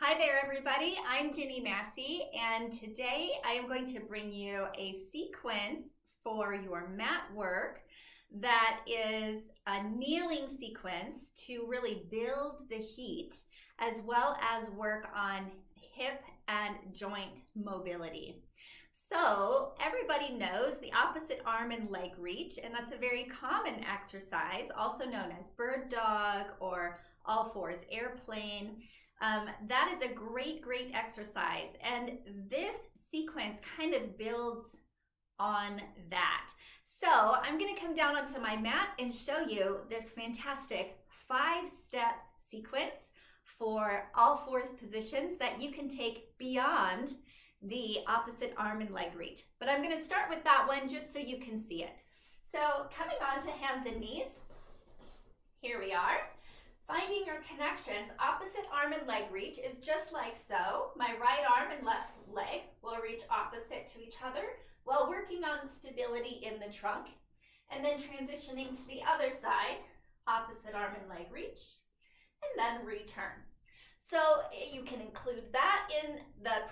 Hi there, everybody. I'm Ginny Massie, and today I am going to bring you a sequence for your mat work that is a kneeling sequence to really build the heat as well as work on hip and joint mobility. So everybody knows the opposite arm and leg reach, and that's a very common exercise, also known as bird dog or all fours airplane. That is a great exercise, and this sequence kind of builds on that. So I'm going to come down onto my mat and show you this fantastic 5-step sequence for all fours positions that you can take beyond the opposite arm and leg reach. But I'm going to start with that one just so you can see it. So coming on to hands and knees, here we are. Finding your connections, opposite arm and leg reach is just like so. My right arm and left leg will reach opposite to each other while working on stability in the trunk. And then transitioning to the other side, opposite arm and leg reach, and then return. So you can include that in the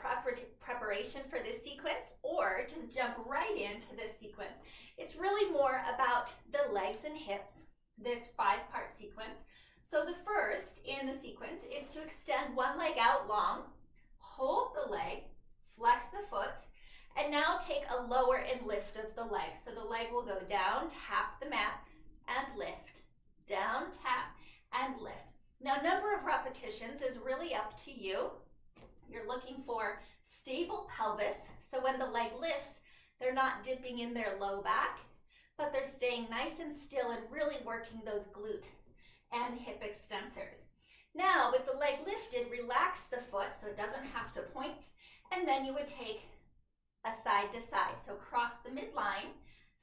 preparation for this sequence, or just jump right into this sequence. It's really more about the legs and hips, this 5-part sequence. So the first in the sequence is to extend one leg out long, hold the leg, flex the foot, and now take a lower and lift of the leg. So the leg will go down, tap the mat, and lift. Down, tap, and lift. Now, number of repetitions is really up to you. You're looking for stable pelvis, so when the leg lifts, they're not dipping in their low back, but they're staying nice and still and really working those glute and hip extensors. Now, with the leg lifted, relax the foot so it doesn't have to point, and then you would take a side to side. So cross the midline,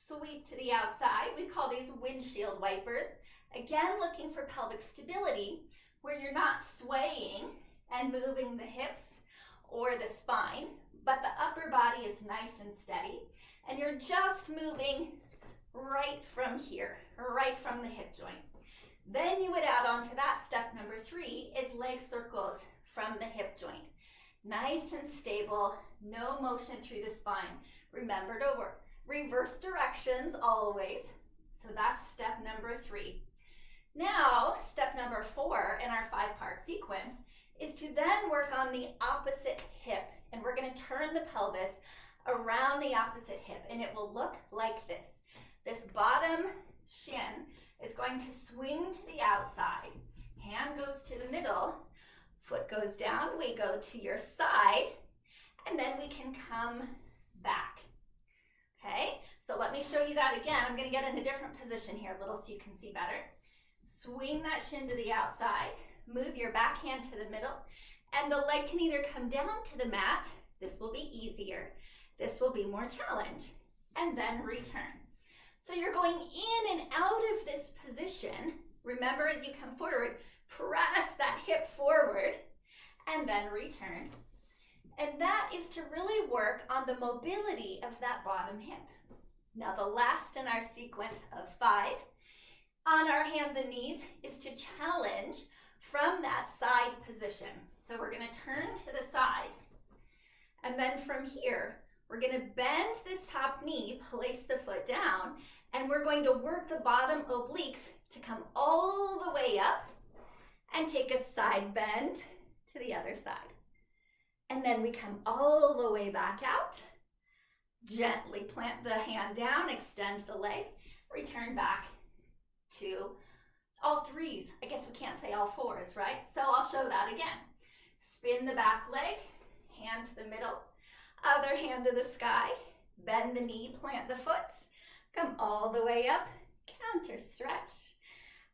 sweep to the outside. We call these windshield wipers. Again, looking for pelvic stability where you're not swaying and moving the hips or the spine, but the upper body is nice and steady, and you're just moving right from here, right from the hip joint. Then you would add on to that, step number 3 is leg circles from the hip joint. Nice and stable, no motion through the spine. Remember to work reverse directions always. So that's step number 3. Now, step number 4 in our 5-part sequence is to then work on the opposite hip. And we're going to turn the pelvis around the opposite hip, and it will look like this. This bottom shin is going to swing to the outside. Hand goes to the middle, foot goes down, we go to your side, and then we can come back. Okay, so let me show you that again. I'm going to get in a different position here a little so you can see better. Swing that shin to the outside, move your back hand to the middle, and the leg can either come down to the mat, this will be easier, this will be more challenge, and then return. So you're going in and out of this position. Remember, as you come forward, press that hip forward and then return. And that is to really work on the mobility of that bottom hip. Now, the last in our sequence of 5 on our hands and knees is to challenge from that side position. So we're going to turn to the side, and then from here, we're going to bend this top knee, place the foot down, and we're going to work the bottom obliques to come all the way up and take a side bend to the other side. And then we come all the way back out, gently plant the hand down, extend the leg, return back to all 3s. I guess we can't say all 4s, right? So I'll show that again. Spin the back leg, hand to the middle, other hand to the sky, bend the knee, plant the foot, come all the way up, counter stretch,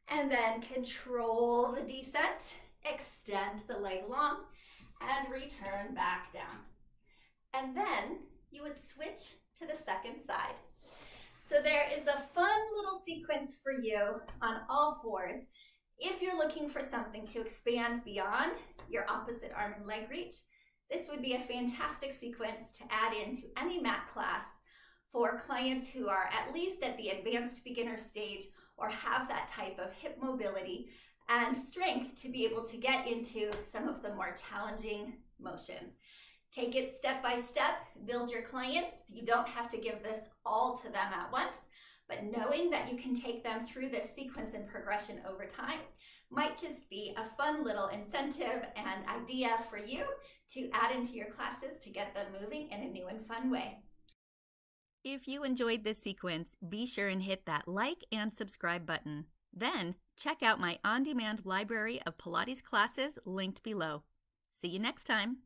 and then control the descent, extend the leg long, and return back down. And then you would switch to the second side. So there is a fun little sequence for you on all 4s. If you're looking for something to expand beyond your opposite arm and leg reach, this would be a fantastic sequence to add into any mat class for clients who are at least at the advanced beginner stage or have that type of hip mobility and strength to be able to get into some of the more challenging motions. Take it step by step, build your clients. You don't have to give this all to them at once, but knowing that you can take them through this sequence and progression over time might just be a fun little incentive and idea for you to add into your classes to get them moving in a new and fun way. If you enjoyed this sequence, be sure and hit that like and subscribe button. Then check out my on-demand library of Pilates classes linked below. See you next time.